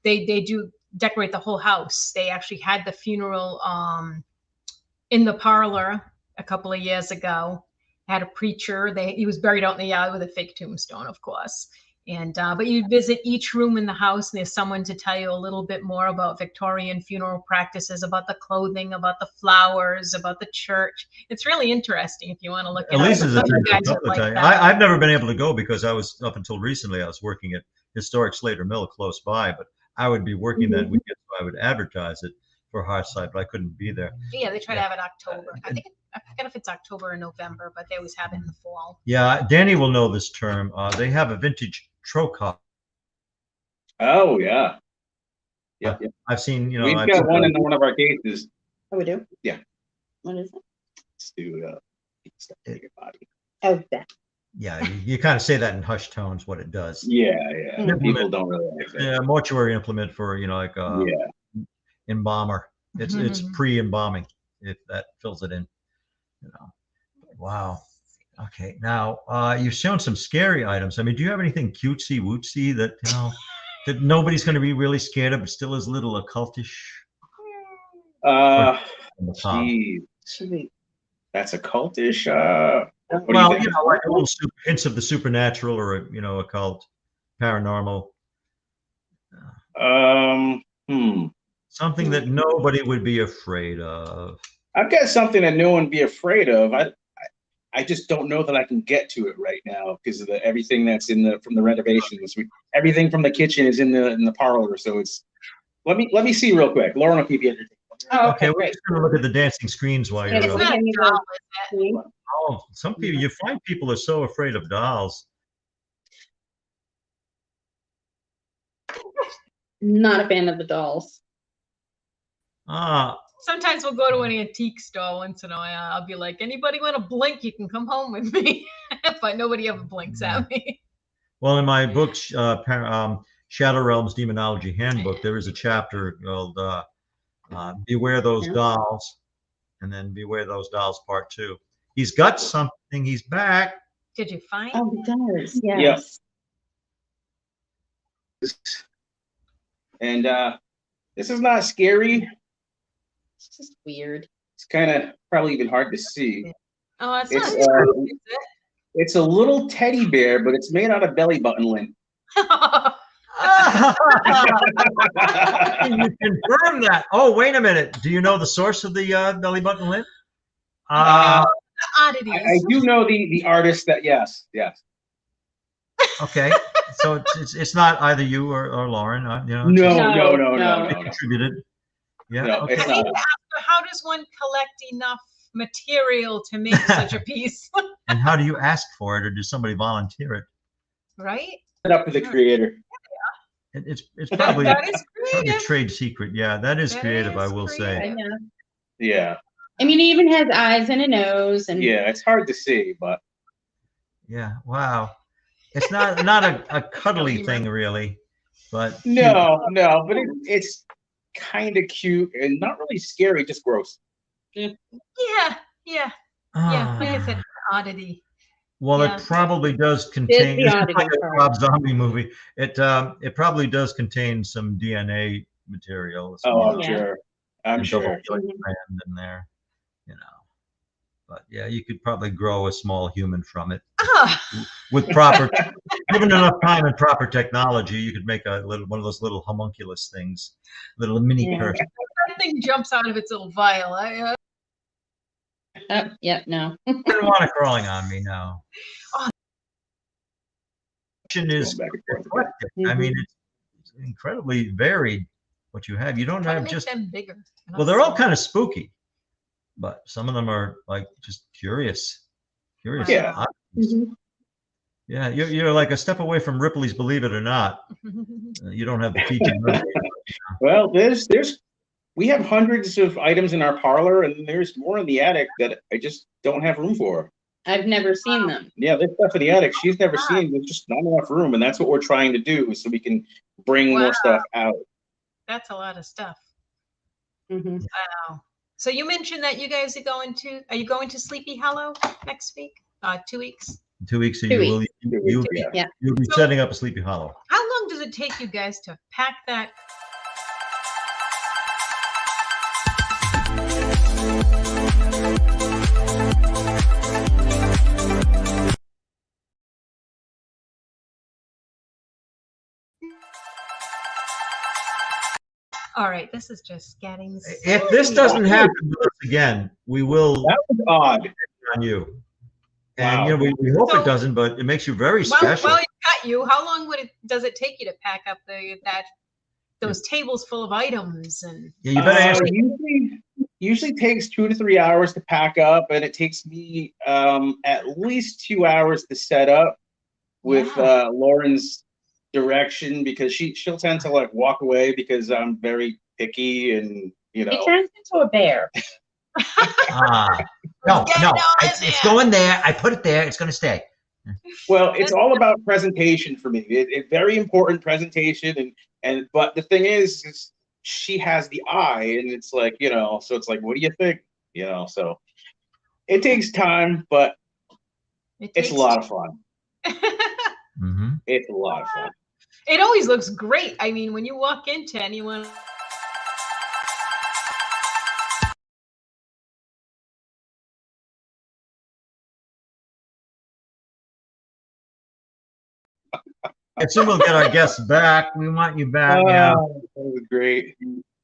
They do decorate the whole house. They actually had the funeral in the parlor a couple of years ago. Had a preacher. He was buried out in the yard with a fake tombstone, of course. And but you visit each room in the house, and there's someone to tell you a little bit more about Victorian funeral practices, about the clothing, about the flowers, about the church. It's really interesting if you want to look at it. At least I've never been able to go because I was, up until recently, I was working at historic Slater Mill close by, but I would be working that weekend, so I would advertise it for Hearthside, but I couldn't be there. Yeah, they try to have it October. I forget if it's October or November, but they always have it in the fall. Yeah, Danny will know this term. They have a vintage trocar. Oh, yeah. Yeah. I've seen, we've got one in one of our cases. Oh, we do? Yeah. What is it? Let's do stuff to your body. Oh, that. Yeah, you kind of say that in hushed tones, what it does. Yeah. People don't really like that. Yeah, mortuary implement for, like embalmer. It's pre-embalming, if that fills it in. Wow. Okay. Now, you've shown some scary items. I mean, do you have anything cutesy wootsy that that nobody's going to be really scared of, but still is a little occultish? Geez. That's occultish. Well, like a little hints of the supernatural or occult, paranormal. Something that nobody would be afraid of. I've got something that no one would be afraid of. I just don't know that I can get to it right now because of everything that's from the renovations. Everything from the kitchen is in the parlor, so it's. Let me see real quick. Lauren will keep you entertained. Oh, okay, we're just going to look at the dancing screens while you're. It's not a doll, is it? Oh, some people, you find people are so afraid of dolls. Not a fan of the dolls. Ah, Sometimes we'll go to an antique store once in a while. I'll be like, anybody want to blink? You can come home with me. But nobody ever blinks at me. well, in my book, Shadow Realms Demonology Handbook, there is a chapter called Beware Those Yeah. Dolls, and then Beware Those Dolls Part 2. He's got something. He's back. Did you find Oh, it does. Yep. Yes. And this is not scary. It's just weird. It's kind of probably even hard to see. Oh, it's It's, not true, is It's a little teddy bear, but it's made out of belly button lint. it? Can you confirm that? Oh, wait a minute. Do you know the source of the belly button lint? Oddities. I do know the artist that, yes. Okay, so it's not either you or Lauren. No, They no. contributed. Yeah. No, Okay. it's I need not. to ask her, how does one collect enough material to make such a piece? And how do you ask for it, or does somebody volunteer it? Right? It's up to the creator. It's probably That is probably a creative. trade secret. Yeah, that is That creative. I is will say. creative. Yeah. I mean, he even has eyes and a nose, and Yeah, it's hard to see, but Yeah. Wow. It's not a cuddly thing really, but no, but it's kind of cute and not really scary, just gross. Yeah. Ah. Like I said, oddity. Well, Yeah. it probably does There's contain. the It's oddity like a part. Rob Zombie movie. It probably does contain some DNA material. Oh, I'm Yeah. sure. I'm and sure. double-jointed strand in there, you know. But yeah, you could probably grow a small human from it Ah, with proper, given enough time and proper technology. You could make a little one of those little homunculus things, little mini Yeah. person. that thing jumps out of its little vial. oh, yeah, no. I don't want it crawling on me now. Oh. Is Going back and forth. eclectic. I mean, it's incredibly varied. What you have, you don't Try to have make just. them bigger. Well, they're all kind of spooky, but some of them are like just curious. Yeah. oddities. Mhm. Yeah, you're like a step away from Ripley's Believe It or Not. You don't have the feature. Well, we have hundreds of items in our parlor, and there's more in the attic that I just don't have room for. I've never seen them. Yeah, there's stuff in the attic she's never seen. There's just not enough room, and that's what we're trying to do, so we can bring Wow. more stuff out. That's a lot of stuff. Mhm. Wow. So you mentioned that you guys are going to Sleepy Hollow next week? 2 weeks? 2 weeks, so 2 you will weeks. you'll be So- setting up a Sleepy Hollow. How long does it take you guys to pack that? All right, this is just getting. If this silly. doesn't happen to us again, we will That was odd. on you. And Wow. you know, we hope So- it doesn't, but it makes you very Well, special. well, it got you. How long does it take you to pack up those tables full of items and? Yeah, you better ask. Usually takes 2 to 3 hours to pack up, and it takes me at least 2 hours to set up with Yeah. Lauren's direction, because she'll tend to like walk away because I'm very picky, and He turns into a bear. No, Get no, on it's there. going there. I put it there. It's going to stay. Well, it's all about presentation for me. It very important presentation, but the thing is she has the eye, and it's like, so it's like, what do you think? So it takes time, but it's a lot of fun. Mm-hmm. It's a lot of fun. It always looks great. I mean, when you walk into anyone. And soon we'll get our guests back. We want you back. Yeah. Oh, that was great.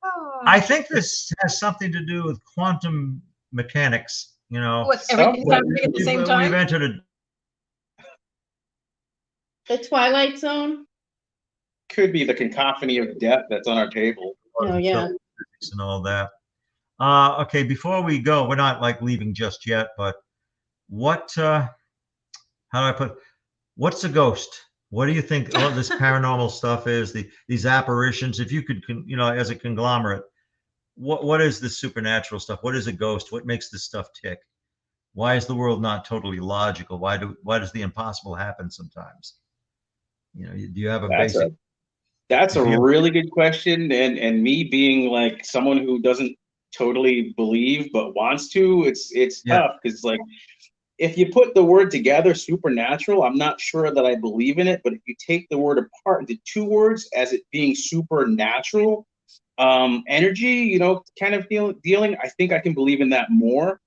Oh, I think this has something to do with quantum mechanics. what, everything's happening at the same We've time? entered a The Twilight Zone. Could be the cacophony of death that's on our table. Oh, yeah. and all that. Okay, before we go, we're not like leaving just yet, but what how do I put, what's a ghost? What do you think all this paranormal stuff is, these apparitions? If you could, as a conglomerate, what is this supernatural stuff? What is a ghost? What makes this stuff tick? Why is the world not totally logical? Why does the impossible happen sometimes? Do you have a That's basic? That's a If you- really good question, and me being like someone who doesn't totally believe but wants to, it's Yeah. tough because like if you put the word together, supernatural, I'm not sure that I believe in it. But if you take the word apart, the two words as it being supernatural, energy, kind of dealing, I think I can believe in that more.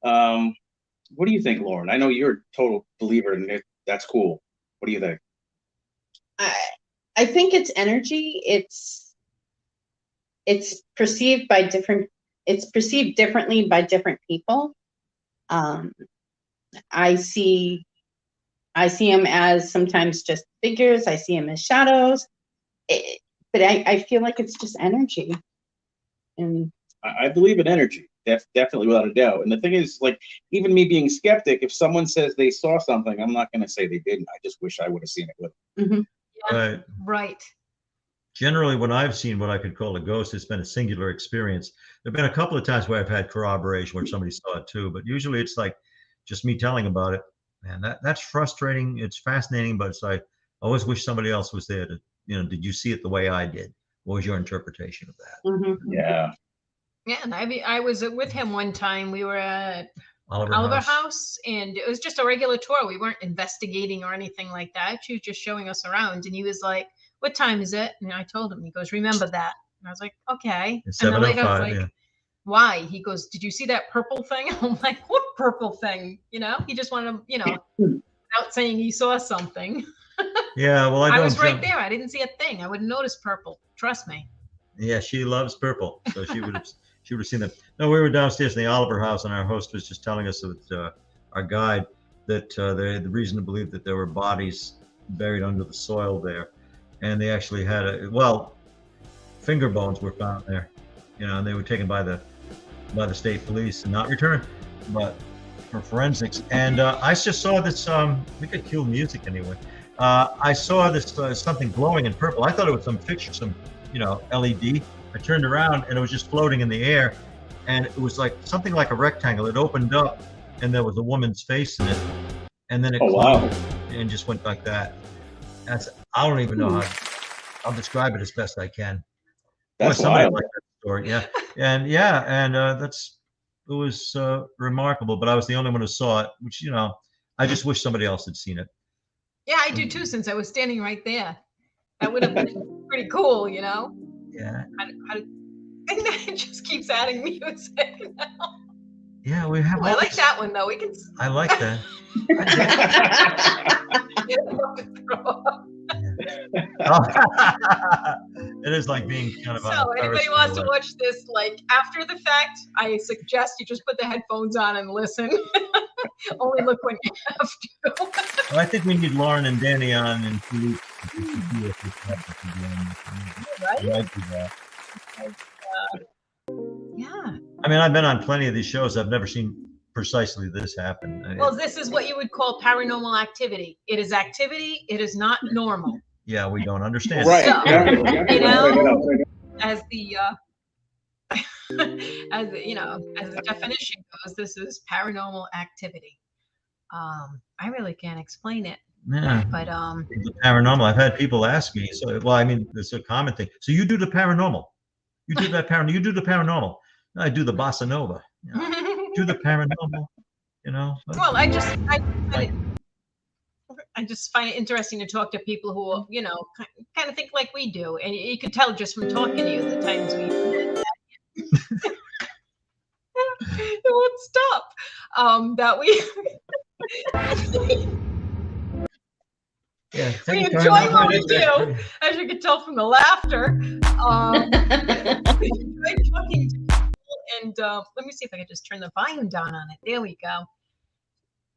What do you think, Lauren? I know you're a total believer in it. That's cool. What do you think? I think it's energy. It's perceived by different. It's perceived differently by different people. I see them as sometimes just figures. I see them as shadows. But I feel like it's just energy. And I believe in energy. Definitely, without a doubt. And the thing is, like, even me being skeptic, if someone says they saw something, I'm not going to say they didn't. I just wish I would have seen it with them. Yeah, right. Generally, when I've seen what I could call a ghost, it's been a singular experience. There've been a couple of times where I've had corroboration where somebody saw it too, but usually it's like just me telling about it. Man, that's frustrating. It's fascinating, but it's like I always wish somebody else was there to, did you see it the way I did? What was your interpretation of that? Yeah. Yeah, and I was with him one time. We were at Oliver House, and it was just a regular tour. We weren't investigating or anything like that. She was just showing us around, and he was like, "What time is it?" And I told him. He goes, "Remember that." And I was like, "Okay." It's And then later I was 7:05, like, yeah. "Why?" He goes, "Did you see that purple thing?" I'm like, "What purple thing?" He just wanted to, without saying he saw something. Yeah, well, I was right there. I didn't see a thing. I wouldn't notice purple. Trust me. Yeah, she loves purple, so she would have seen that. No, we were downstairs in the Oliver House, and our host was just telling us that our guide that they had the reason to believe that there were bodies buried under the soil there, and they actually had finger bones were found there, and they were taken by the state police and not returned, but for forensics. And I just saw this. We could cue music anyway. I saw this something glowing in purple. I thought it was some fixture, some LED. I turned around and it was just floating in the air, and it was like something like a rectangle. It opened up and there was a woman's face in it, and then it closed and just went like that. I don't even know how I'll describe it as best I can. That's somebody wild. liked that story, yeah, and it was remarkable. But I was the only one who saw it, which I just wish somebody else had seen it. Yeah, I do too, since I was standing right there. That would have been pretty cool, Yeah. It just keeps adding music now. Yeah, we have. I like that one though. We can. I like that. It is like being kind of. So, anybody wants to watch this like after the fact, I suggest you just put the headphones on and listen. Only look when you have to. Well, I think we need Lauren and Danny on and Right? Yeah. I mean, I've been on plenty of these shows. I've never seen precisely this happen. Well, this is what you would call paranormal activity. It is activity. It is not normal. Yeah, we don't understand. Right. So, Yeah. as the as the definition goes, this is paranormal activity. I really can't explain it. Yeah. But The paranormal. I've had people ask me. So, well, I mean, it's a common thing. So you do the paranormal. You do that paranormal. You do the paranormal. I do the bossa nova. Do the paranormal. Well, I just find it interesting to talk to people who, kind of think like we do, and you can tell just from talking to you the times we did that. It won't stop. That we Yeah, we enjoy what we do, as you can tell from the laughter. We enjoy talking to people, and let me see if I can just turn the volume down on it. There we go.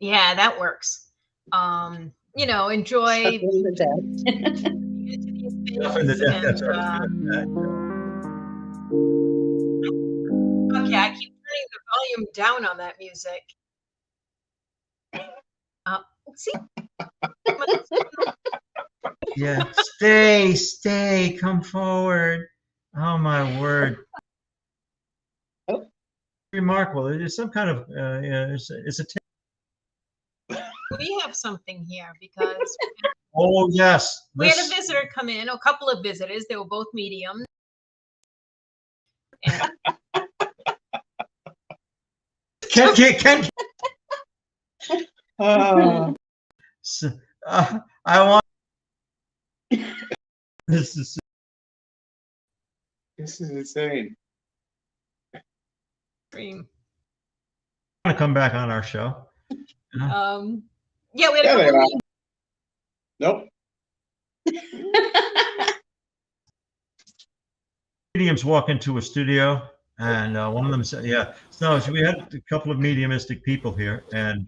Yeah, that works. Enjoy into these things, okay, I keep turning the volume down on that music. See, Yeah. Stay, come forward. Oh my word. Oh. Remarkable. There's some kind of it's a we have something here because oh yes. we had a This visitor come in, a couple of visitors. They were both mediums. And Ken. S- I want this is insane. dream. want to come back on our show. Yeah, we had a Yeah, they couple are. of Nope. Mediums walk into a studio, and one of them said, "Yeah." So we had a couple of mediumistic people here, and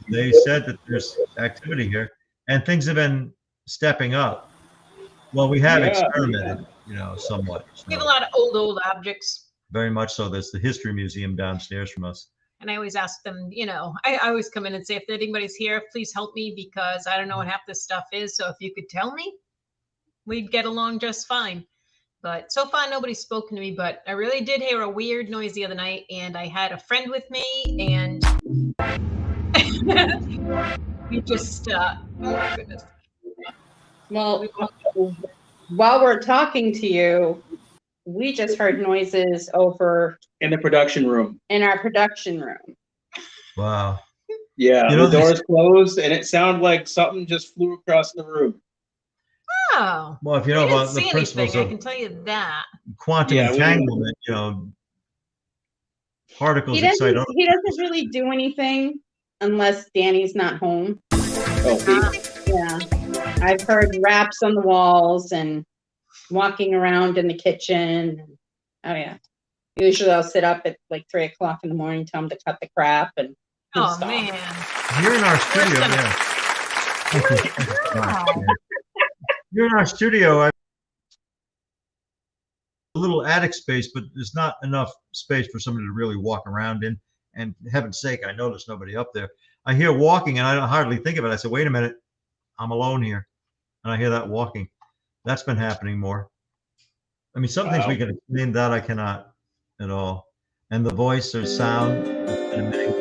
they said that there's activity here, and things have been stepping up. Well, we have Yeah, experimented, somewhat. we have a So, lot of old objects. very much so. There's the history museum downstairs from us. And I always ask them, I always come in and say, if anybody's here, please help me because I don't know what half this stuff is. So if you could tell me, we'd get along just fine. But so far, nobody's spoken to me. But I really did hear a weird noise the other night. And I had a friend with me. And we just, oh my goodness. Well, while we're talking to you, we just heard noises over in the production room. in our production room. Wow. Yeah, You know, the doors closed, and it sounded like something just flew across the room. Oh, Well, if you I know didn't about the see principles anything. I of can tell you that. quantum Yeah, we- entanglement, particles He excite other. doesn't really do anything unless Danny's not home. Oh, Yeah. I've heard raps on the walls and walking around in the kitchen. Oh yeah. Usually I'll sit up at like 3:00 in the morning, tell him to cut the crap and he'll Oh stop. man. You're in our studio, Listen. yeah. Wow. You're in our studio. A little attic space, but there's not enough space for somebody to really walk around in. And heaven's sake, I know there's nobody up there. I hear walking, and I don't hardly think of it. I said, "Wait a minute, I'm alone here," and I hear that walking. That's been happening more. I mean, some things we can explain, that I cannot at all. And the voice or sound. And this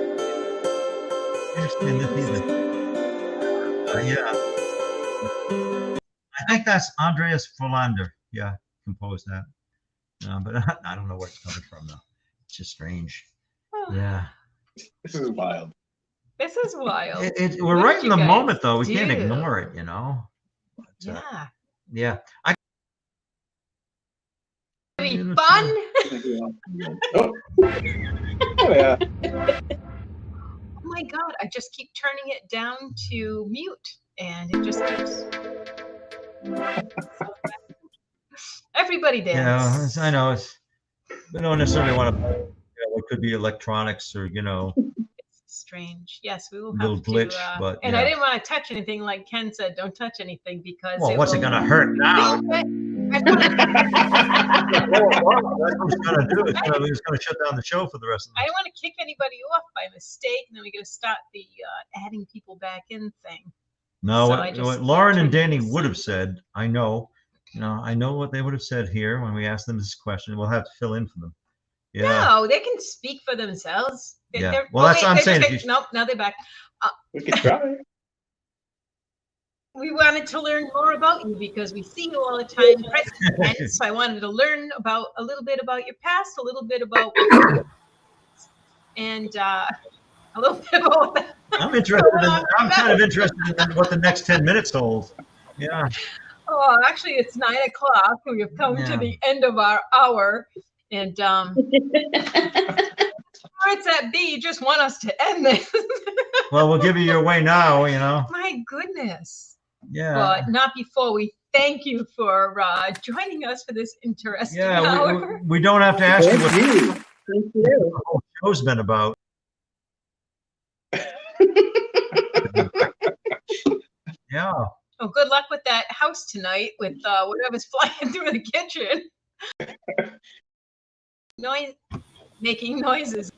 either. Yeah. I think that's Andreas Folander. Yeah, composed that. But I don't know where it's coming from though. It's just strange. Yeah. this is wild. This is wild. We're What right did in you the guys moment though. We can't do? ignore it, But, Yeah. yeah. Having fun? Oh. Oh, yeah. Oh my God. I just keep turning it down to mute and it just keeps. Everybody dance. Yeah, I know. We don't necessarily want to. It could be electronics or It's strange. Yes, we will little have glitch, to. but And yeah. I didn't want to touch anything, like Ken said. Don't touch anything because. Well, what's it will- gonna hurt now? I wanna- That's what it's gonna do. It's gonna shut down the show for the rest of I the. don't want to kick anybody off by mistake, and then we got to start the adding people back in thing. No, So what, I just what Lauren and turned Danny this. would have said, I know what they would have said here when we asked them this question. We'll have to fill in for them. Yeah. No, they can speak for themselves. Yeah. Well, that's what I'm saying. If you- Nope, now they're back. We could try. We wanted to learn more about you because we see you all the time, present tense. So I wanted to learn about a little bit about your past, a little bit about, and a little bit about that. I'm kind of interested in what the next 10 minutes holds. Yeah. Oh, actually, it's 9 o'clock. We have come to Yeah. the end of our hour, and it's at B. You just want us to end this. Well, we'll give you your way now, My goodness. Yeah. But not before we thank you for joining us for this interesting Yeah, hour. we don't have to ask you what Thank you. the whole show's been about. Yeah. Oh, good luck with that house tonight with whatever's flying through the kitchen. Making noises.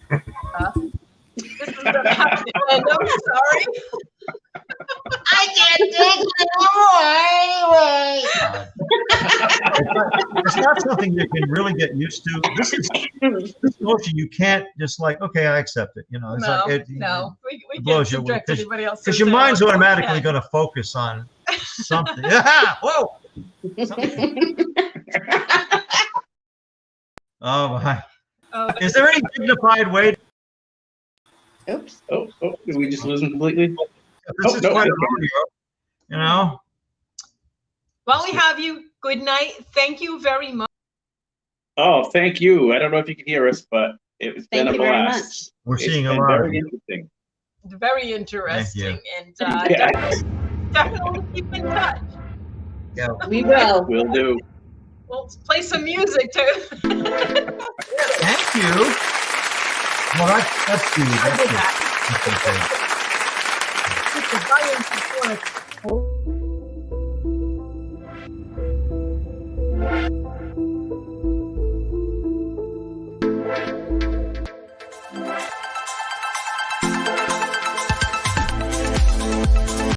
This And I'm sorry. I can't take it anymore anyway. It's not something you can really get used to. This motion you can't just like, okay, I accept it. You know, it's No, like it no, we it can't blows you subject away, anybody else. because to your say mind's what we automatically can. going to focus on something. Yeah, whoa. Oh my! Okay. Is there any dignified way? Oops. Oh, did we just lose him completely? This is no, quite a okay. rodeo, you know. Well, we have you. Good night. Thank you very much. Oh, thank you. I don't know if you can hear us, but it's been Thank a you very blast. We're It's seeing a been lot of very you. interesting. Very interesting. And Yeah. definitely keep in touch. Yeah. We will. Will do. We'll play some music too. Thank you. Well, that's good. I did that. That's okay. It's a volume support.